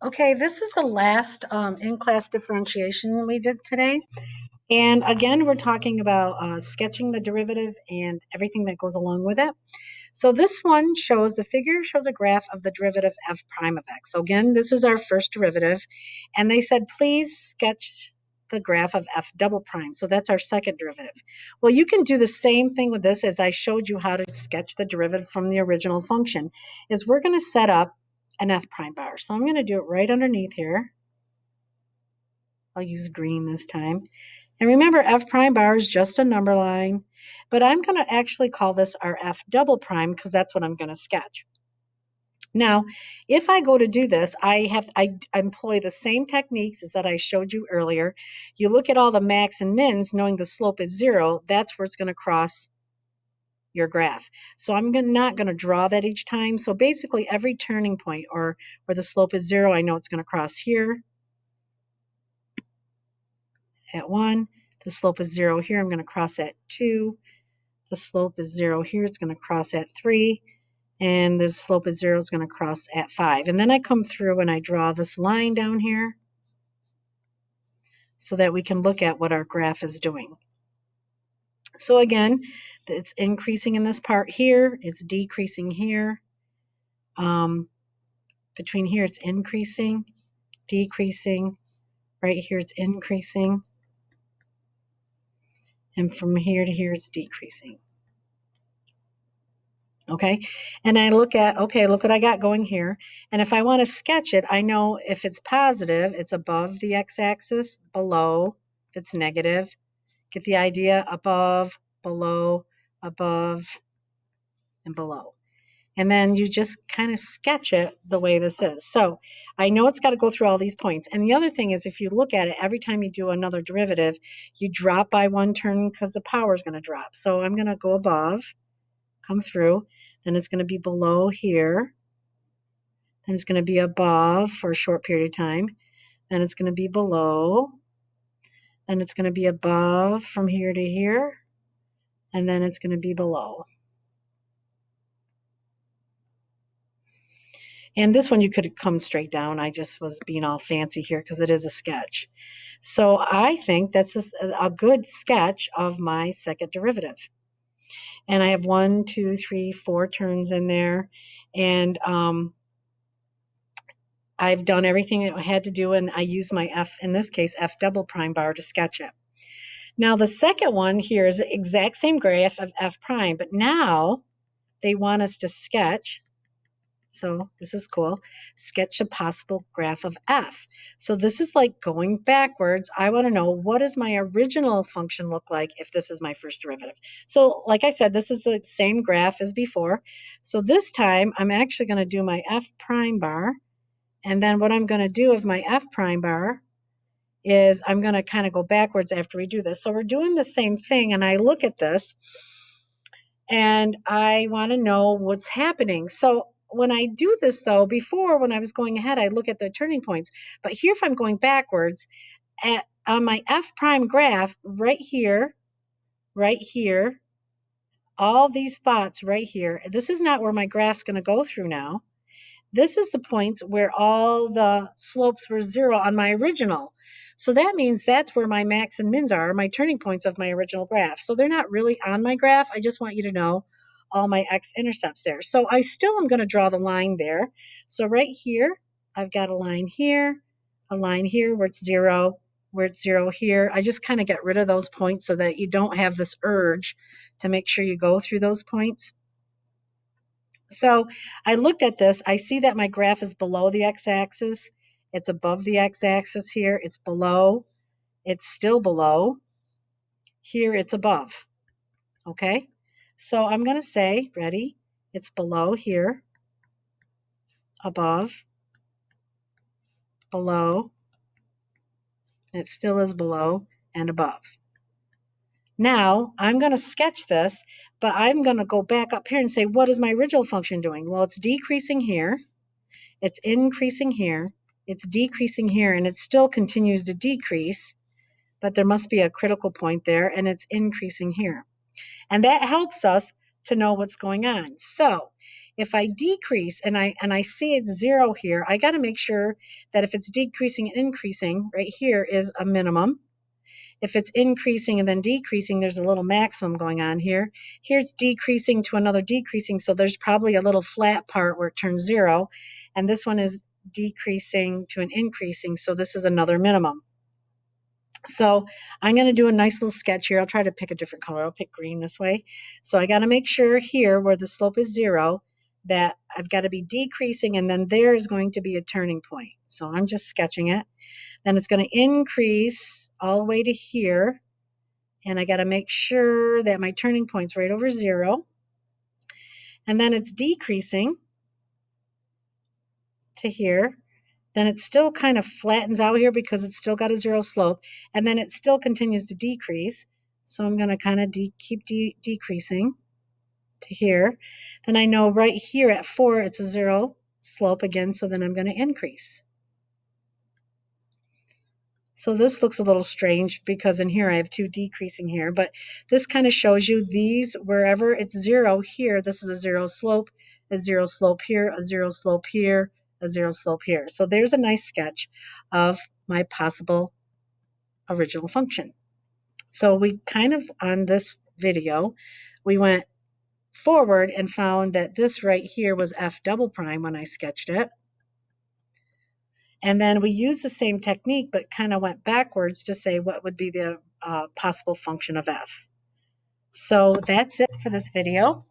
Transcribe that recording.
Okay, this is the last in-class differentiation we did today. And again, we're talking about sketching the derivative and everything that goes along with it. So this one shows, the figure shows a graph of the derivative f prime of x. So again, this is our first derivative. And they said, please sketch the graph of f double prime. So that's our second derivative. Well, you can do the same thing with this as I showed you how to sketch the derivative from the original function, is we're going to set up an f prime bar. So I'm going to do it right underneath here. I'll use green this time. And remember, f prime bar is just a number line, but I'm going to actually call this our f double prime because that's what I'm going to sketch. Now, if I go to do this, I employ the same techniques as that I showed you earlier. You look at all the max and mins, knowing the slope is 0, that's where it's going to cross your graph. So I'm not going to draw that each time. So basically every turning point or where the slope is 0, I know it's going to cross here at 1. The slope is 0 here. I'm going to cross at 2. The slope is 0 here. It's going to cross at 3. And the slope is 0 is going to cross at 5. And then I come through and I draw this line down here so that we can look at what our graph is doing. So again, it's increasing in this part here. It's decreasing here. Between here, it's increasing, decreasing. Right here, it's increasing. And from here to here, it's decreasing. Okay, and I look at, okay, look what I got going here. And if I want to sketch it, I know if it's positive, it's above the x-axis, below, if it's negative. Get the idea? Above, below, above, and below. And then you just kind of sketch it the way this is. So I know it's got to go through all these points. And the other thing is, if you look at it, every time you do another derivative, you drop by one turn because the power is going to drop. So I'm going to go above, come through, then it's going to be below here, then it's going to be above for a short period of time, then it's going to be below, then it's going to be above from here to here, and then it's going to be below. And this one you could come straight down. I just was being all fancy here because it is a sketch. So I think that's a good sketch of my second derivative. And I have 1, 2, 3, 4 turns in there. And I've done everything that I had to do, and I use my f, in this case, f double prime bar to sketch it. Now the second one here is the exact same graph of f prime, but now they want us to sketch, so this is cool, sketch a possible graph of f. So this is like going backwards. I want to know, what does my original function look like if this is my first derivative? So like I said, this is the same graph as before. So this time I'm actually going to do my f prime bar. And then what I'm going to do with my f prime bar is I'm going to kind of go backwards after we do this. So we're doing the same thing, and I look at this, and I want to know what's happening. So when I do this, though, before when I was going ahead, I look at the turning points. But here, if I'm going backwards, on my f prime graph, right here, all these spots right here, this is not where my graph's going to go through now. This is the points where all the slopes were 0 on my original. So that means that's where my max and mins are, my turning points of my original graph. So they're not really on my graph. I just want you to know all my x-intercepts there. So I still am going to draw the line there. So right here, I've got a line here where it's 0, where it's 0 here. I just kind of get rid of those points so that you don't have this urge to make sure you go through those points. So I looked at this. I see that my graph is below the x-axis. It's above the x-axis here. It's below. It's still below. Here it's above. Okay? So I'm going to say, ready? It's below here, above, below. It still is below and above. Now I'm going to sketch this, but I'm going to go back up here and say, what is my original function doing? Well, it's decreasing here. It's increasing here, it's decreasing here, and it still continues to decrease, but there must be a critical point there, and it's increasing here. And that helps us to know what's going on. So if I decrease and I see it's 0 here, I got to make sure that if it's decreasing and increasing, right here is a minimum. If it's increasing and then decreasing, there's a little maximum going on here. Here it's decreasing to another decreasing, so there's probably a little flat part where it turns 0. And this one is decreasing to an increasing, so this is another minimum. So I'm going to do a nice little sketch here. I'll try to pick a different color. I'll pick green this way. So I got to make sure here where the slope is 0 that I've got to be decreasing, and then there is going to be a turning point. So I'm just sketching it. Then it's going to increase all the way to here, and I got to make sure that my turning point's right over 0. And then it's decreasing to here. Then it still kind of flattens out here because it's still got a 0 slope, and then it still continues to decrease. So I'm going to kind of keep decreasing to here. Then I know right here at 4 it's a 0 slope again, so then I'm going to increase. So this looks a little strange because in here I have 2 decreasing here, but this kind of shows you these, wherever it's 0 here, this is a 0 slope, a 0 slope here, a 0 slope here, a 0 slope here. So there's a nice sketch of my possible original function. So we kind of, on this video, we went forward and found that this right here was f double prime when I sketched it. And then we used the same technique, but kind of went backwards to say what would be the possible function of f. So that's it for this video.